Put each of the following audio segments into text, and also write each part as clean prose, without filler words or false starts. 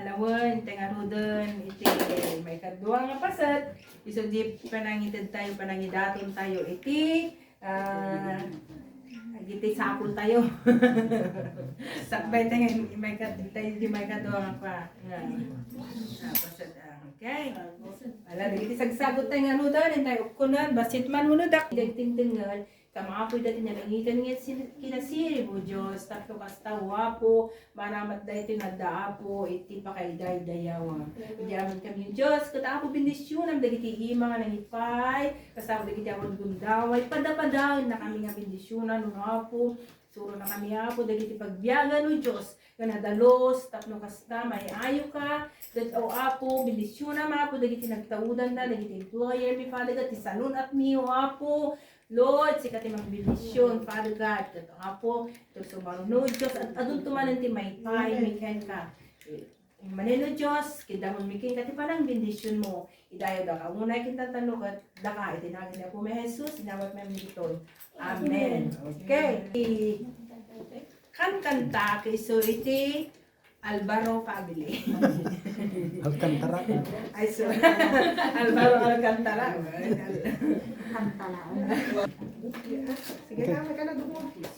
alawan, tenga rudon, iti may kaduang nga pasat, iso di panangitid tayo, panangidaton tayo, iti, iti sapul tayo. Sakbay tayo, may kaduang pa. Pasat, okay. Ala, iti sagsagot tayo nga rudon, tayo ukunan, basit man hunudak, tingtingan, kamapoy dati niya nangikan nga kinasiri mo Diyos, tapos kasta wapo, manamat dahil tinadaapo, iti pa kay dayawa. Diyaman kami yung Diyos, kata ako bendisyonan, dagiti ima nga nangipay, kasama dagiti ako gundaway, padapadaw na kami nga bendisyonan, wapo, suro na kami apo, dagiti pagbiyagan o Diyos, nga nadalos, tapno kasta, may ayo ka, dat o apo, bendisyonan mapo, dagiti nagtaudan na, dagiti employer, mi Father God, tisalun at mi o apo, Lord, sikat imang bendisyon, Father God, ito nga po, ito sumarunod Diyos, at adun tumanan ti may pay, may ken ka. Manilo Diyos, kidamon mikin kati parang bendisyon mo, idayo da ka. Unay kita tanong at daka, itinagin na po may Jesus, inawat may militon. Amen. Okay. Kanta, so iti Alvaro family. Alcantara. Ay, so, Alvaro Alcantara. Kantala. Sige ka, may ka na dumukis.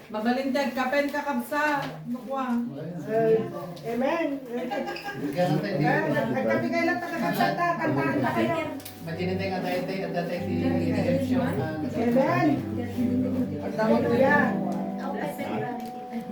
Mabalintag, kapen kakabsa. Nukwa. Amen. Nagkabigay lang kakabsa ta, kantaan pa kayo. Matinitay nga tayo at dati di redemption. Amen. Damag tayo. Yan.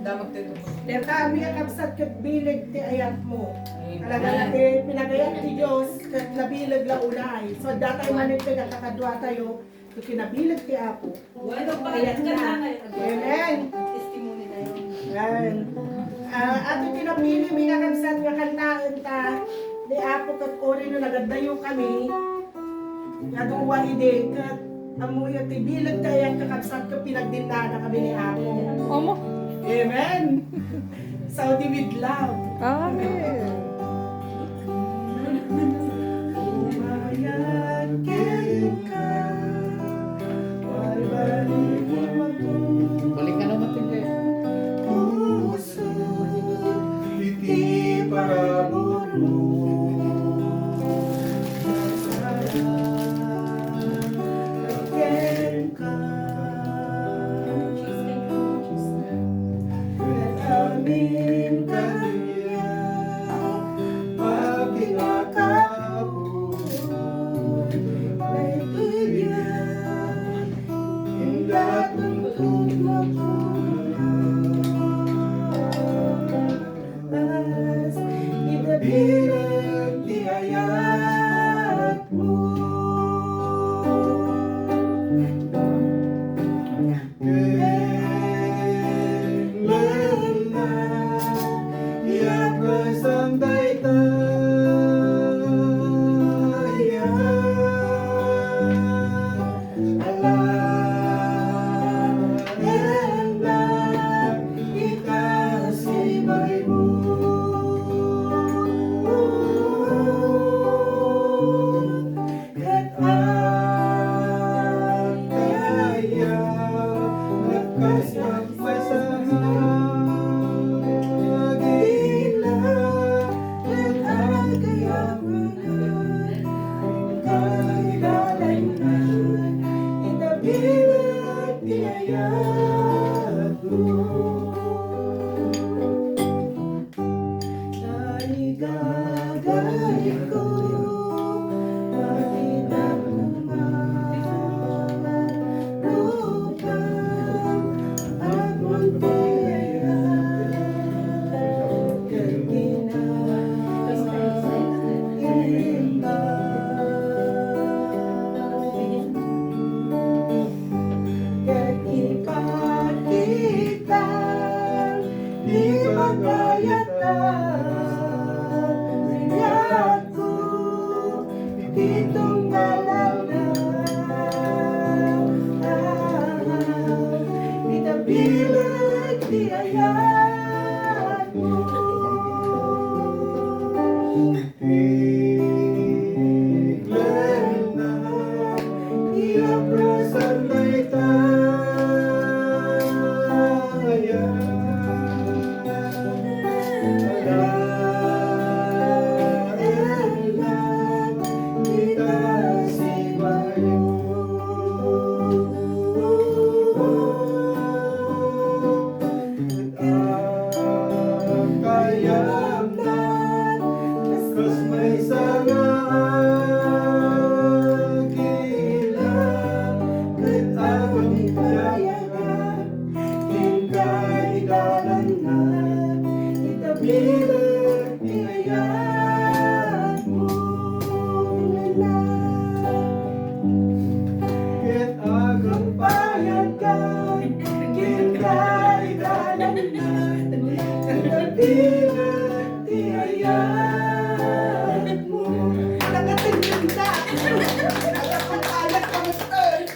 Damag tayo. Der kami ang kapsat kat bilig ti ayat mo. Talaga natin pinagayat ti Diyos kat nabilag la unay. So datay manipig at kakadwa tayo ito kinabilag ti Apo. Ayat na. Amen. Testimony tayo. Yan. Ato pinapili mi nga kapsat nga kantaan ta ni Apo kat ori no nagadayo kami. Naduwa ide kat amuyo ti bilag tayo ang kakapsat ko pinagdindana kami ni Apo. Omo. Amen. Saudi with love. Amen. Umayan kayo ka, walbaliwan mo. Balik ka naman tayo. Puso, iti parabor mo. Masarap, ka. Aming kanya, pagkinakabot, may tuyan, hindi tuntun mapunas, itabilang tiyayat mo.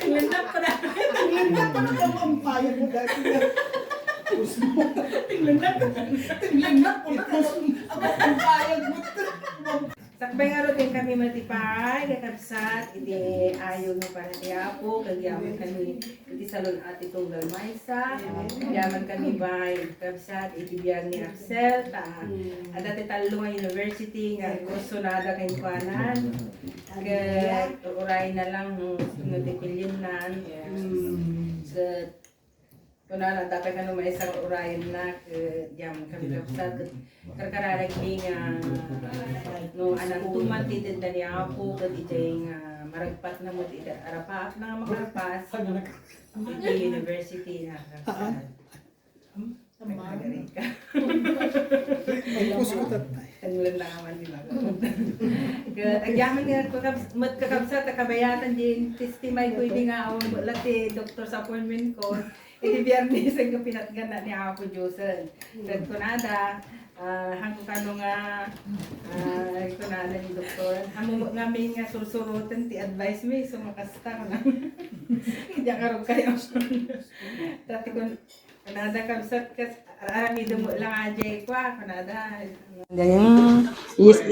Tingnan ko na. Sakbay nga ro din kami matipay, kakabsat, iti ayaw mo para ti Apo, kagyaman kami, iti salon at itong galmaysa, kagyaman kami by kakabsat, iti biyag ni Axel, at ati talo nga university, nga kurso nada kay Kuanan, kag uray na lang, nagtipilyon kung na dapat ka naman isang urayan na kagyaman kami kakabsat, karkararag nga no anang tumatitid na niya ako kad ijay nga maragpat na mo iti arapaat na nga makarapas iti university na Margarita. Ay, puso ko tatay. Tangulan lang naman nila. Agyaman nga kakabsat kabayatan din testimay ko hindi nga awang lati doctor sa appointment ko. Iti biyernes ang pinatgan na niya ako Diyosan. Tad ko nada hangko kano nga ko na ni doktor hamo nga may nga sursurutan ti advice mi so makasta ko na hindi ka kayo dati ko nada kabsat kas arami dumo lang ajay ko nada yung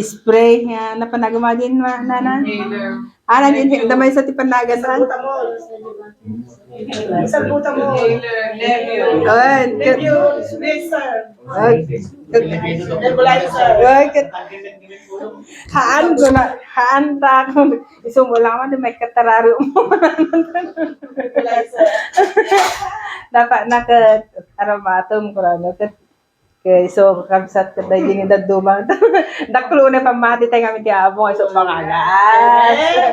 spray nga napanagama din nana ana din damay sa tipanagan ran Salbuta mo. Thank you, sir. Haan ta ko isumula man may katararo mo. Dapat naka aramatom ko na kay so kamsat ka dahil yung dadumang daklo na pamati tayo kami kaya abong iso pangagas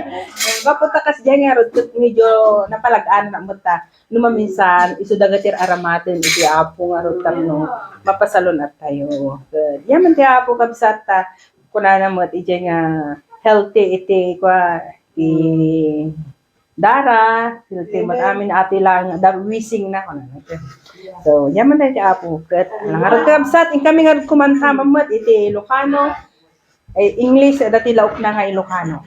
mapunta kas dyan nga rodot medyo napalagaan na muta numaminsan iso dagatir aramatin iti apo nga rotam no mapasalon at tayo yaman ti apo kamsat ta kuna na mo iti nga healthy iti kwa ti dara healthy mo amin ati lang da wising na kuna so, yaman na iti apo. Nangarag kabsat, in kami nga kumanta mamat iti Ilocano. English, dati laok na nga Ilocano.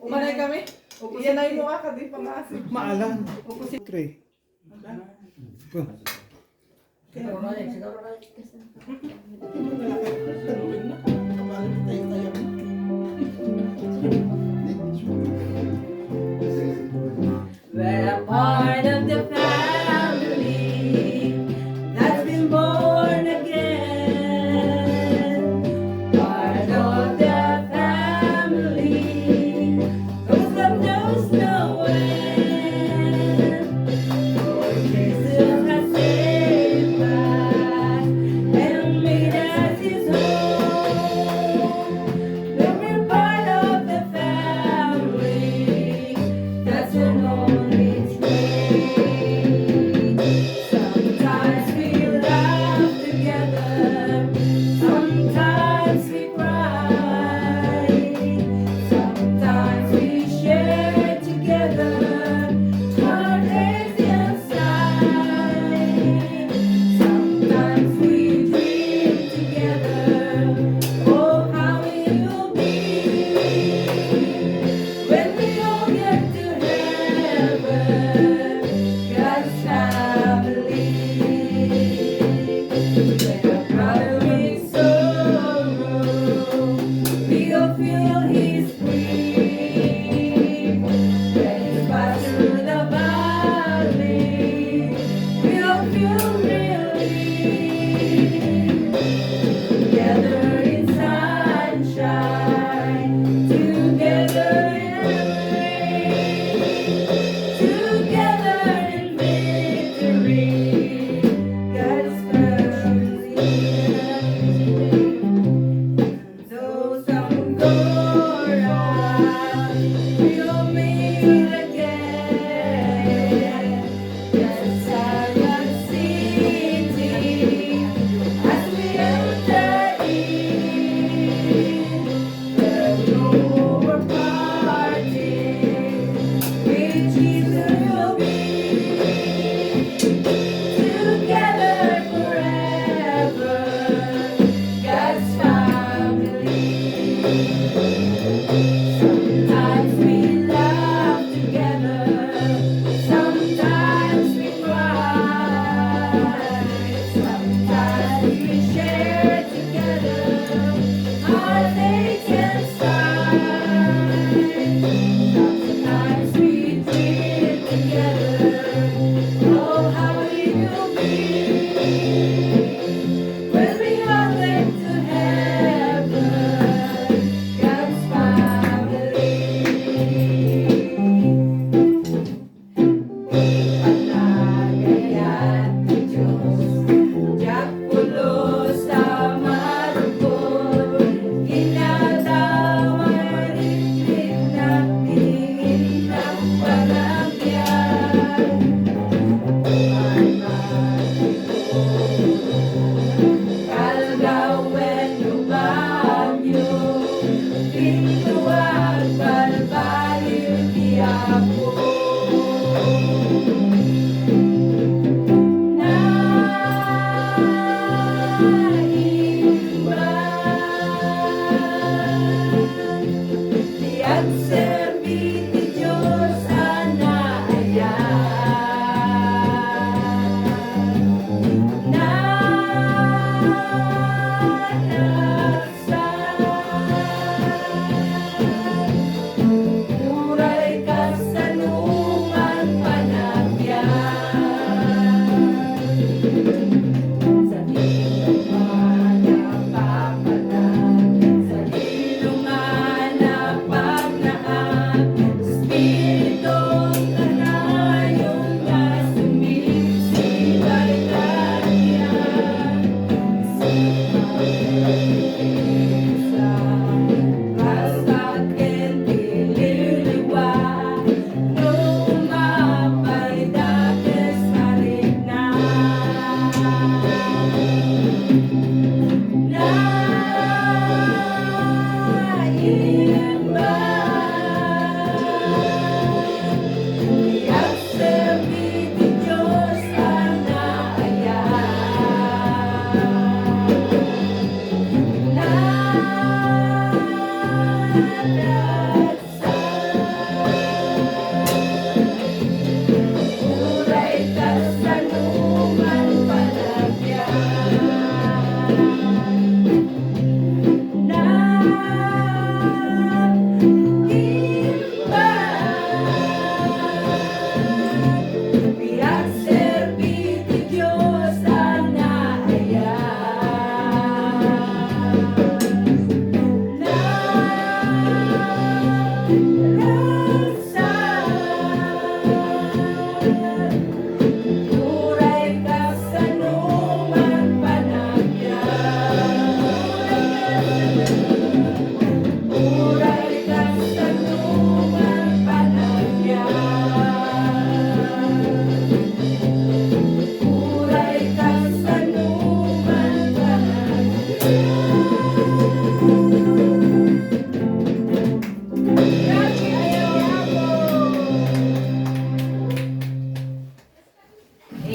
Umanay kami. Iyan ay mo ka, di pa masig. Maalan. Tre. We're a part of the family that's been born again. Part of the family whose love knows no end. For Jesus has saved us and made us His own. We're part of the family that's an only train.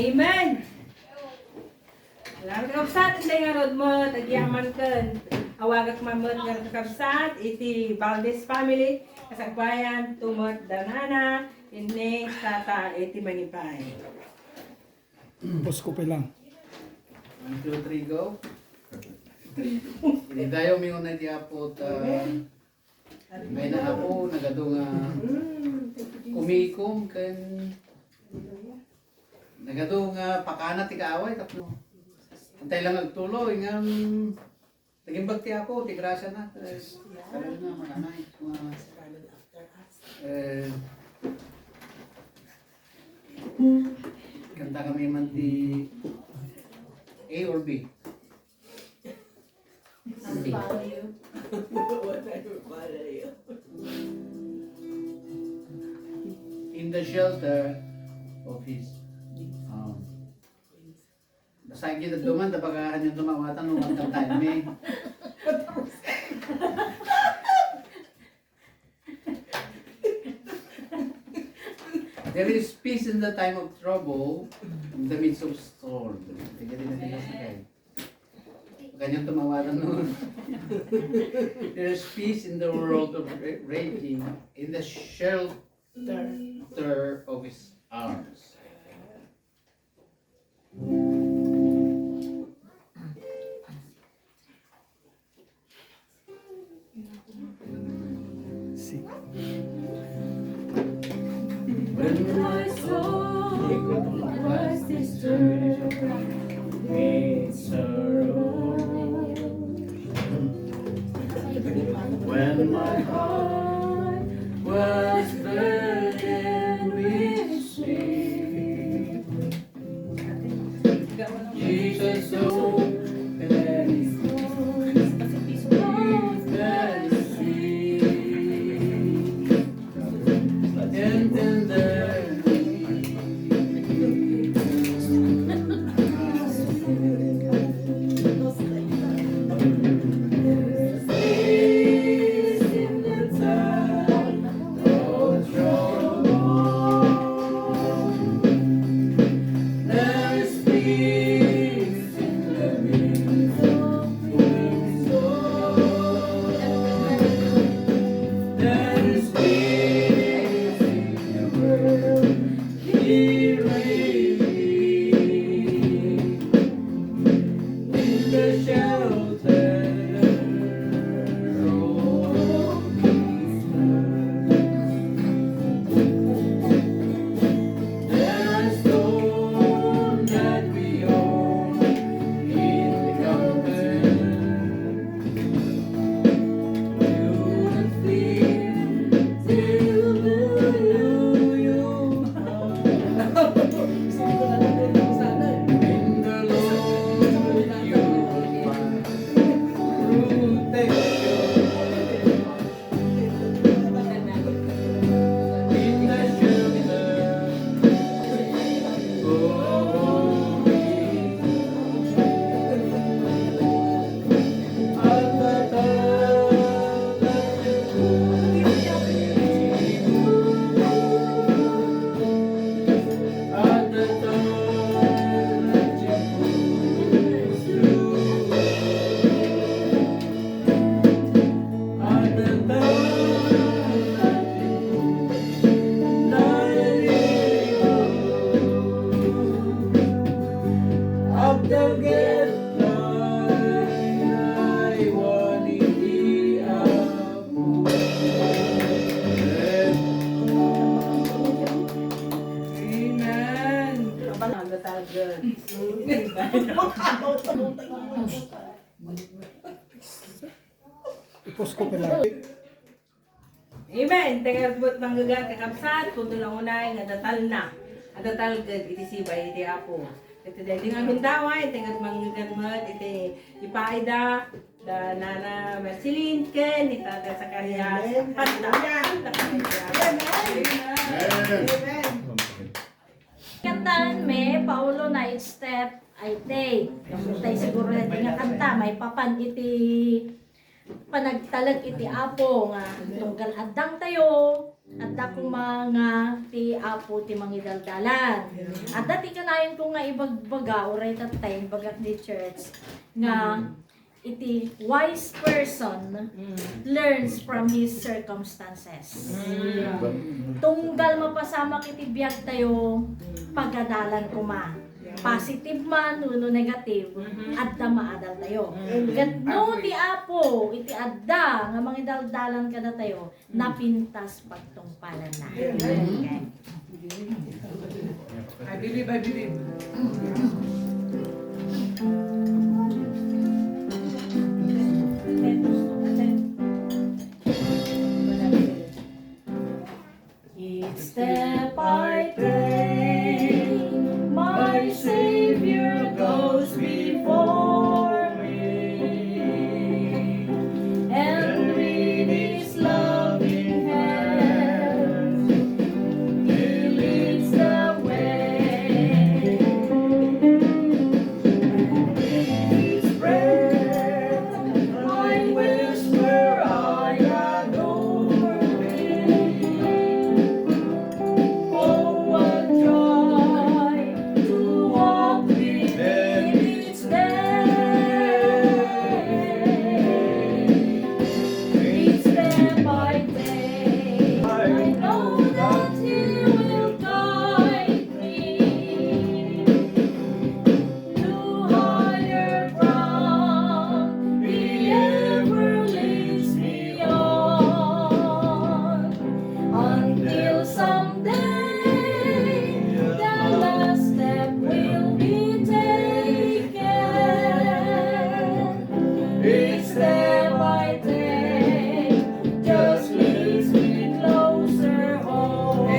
Amen. Alam kakabsat, hindi nga rod mo, tagyaman ka. Awagak mamot nga kakabsat, iti Valdez family, kasagbayan, tumot danana, ini tata, iti manipay. Posko pa lang. 1, 2, 3, go. Hindi tayo mingon na di apo may na ako nagado nga kumikom kan nagado nga pakana ti kaaway tapno. Antay lang agtuloy nga naging bagti ako ti grasya na. Karon na mananay kanta kami man ti A or B. In the shelter of his basahin kita duman tapagahan yung tumawatan nung ang timing. There is peace in the time of trouble, in the midst of storm. Tingnan din natin nasakay. Kanyang tumawatan noon. There is peace in the world of raging, in the shelter of his arms. Si. When my soul was disturbed with sorrow, when my heart was burdened with shame, Jesus opened his arms and see, and Posko pa lang. Amen. Tengar buat manggagang kakabsat, kung lang unay nga datal na. Datal gad iti sibay iti apo. Iti dahil nga gundaway, tengar manggagang mat iti ipaida da nana Marceline Ken ni Tata Zacarias. Pasta. Kantahan me, Paulo na step, I take. Tay siguro na nga kanta, may papan iti panagtalag iti apo nga tunggal adang tayo At ako mga ti apo ti mangidaldalan. At dati kanayon ko nga ibagbaga, oray tatay, bagak di church, nga iti wise person learns from his circumstances. Tunggal mapasama kiti biyag tayo, pagadalan ko ma. Positive man, no negative, adda maadal tayo. Gadno ti apo, iti adda, nga mangidaldalan kada tayo, napintas pagtungpalan na. Okay. I believe, I believe. Each step I take, my Savior goes before me, and with His loving hand, He leads the way. His breath, I whisper, I adore Thee. Oh, what joy to walk with Him each day. Each step I take, I know that He will guide me to higher ground. He ever leads me on until someday the last step will be taken. Each step I take just leads me closer home.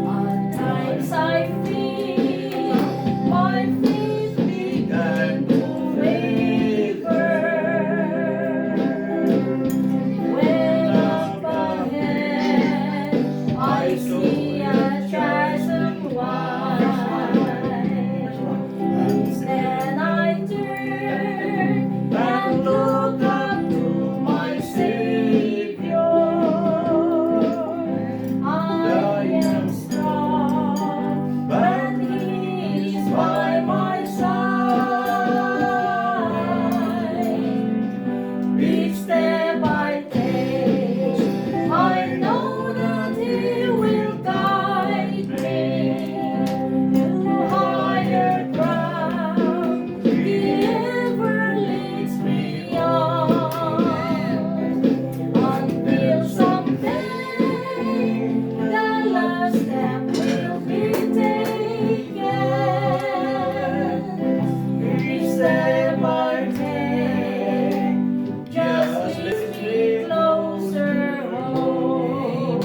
At times I feel my feet begin to waver. When up ahead I see a chasm wide, instead I turn and look up to my Savior. I am strong when He is by my side. Each step I take, I know that He will guide me to higher ground. He ever leads me on until someday the last step will be taken. Each step I take just leads me closer home.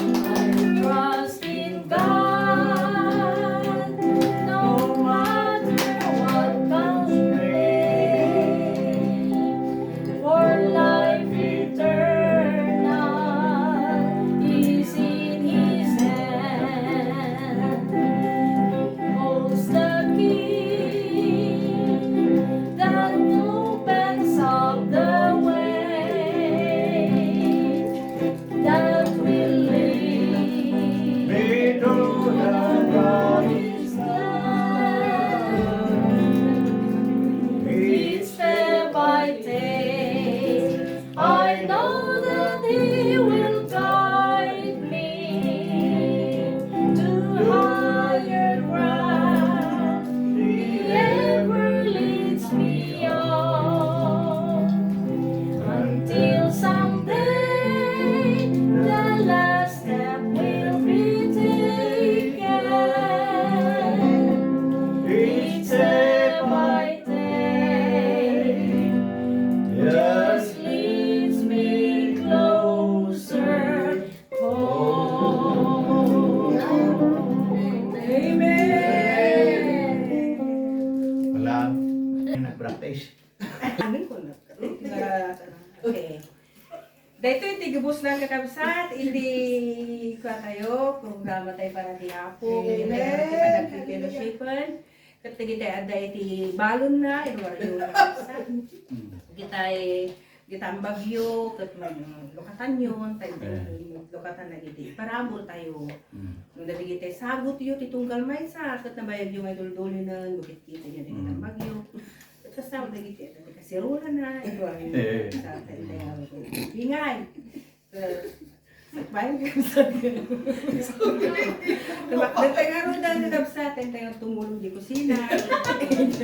I trust in God, no matter what comes bring. For life eternal is in His hand. He holds the key that opens up the way that will lead me to the promised land. Each step I take, I know that He will guide me to higher ground. He ever leads me on until someday the last step will be taken. Each step I take just leads me closer home. Amen. Wala. Nag-practice. Okay. Dito yung tigubos lang kakabsat, hindi ko tayo, programa tayo para di hapo, hindi tayo para nag-fellowshipan. Katagi tayo ada iti balon na, iluwar-iluwar kakabsat. Kita Kita ang bagyo, kat lukatan yun, tayo lukatan na giti. Parabol tayo. Nung dabi giti, sagot yun, titunggal may sa, kat nabayag yung ay duldulo na, bukit kita yun, kita ang bagyo. At kasama na giti, at kasirula na, ito ang sa tayo ingay. Bayan ko sa ganun. Tumakbo tayo nga rin dahil nabsa, tayo tumulong di kusina.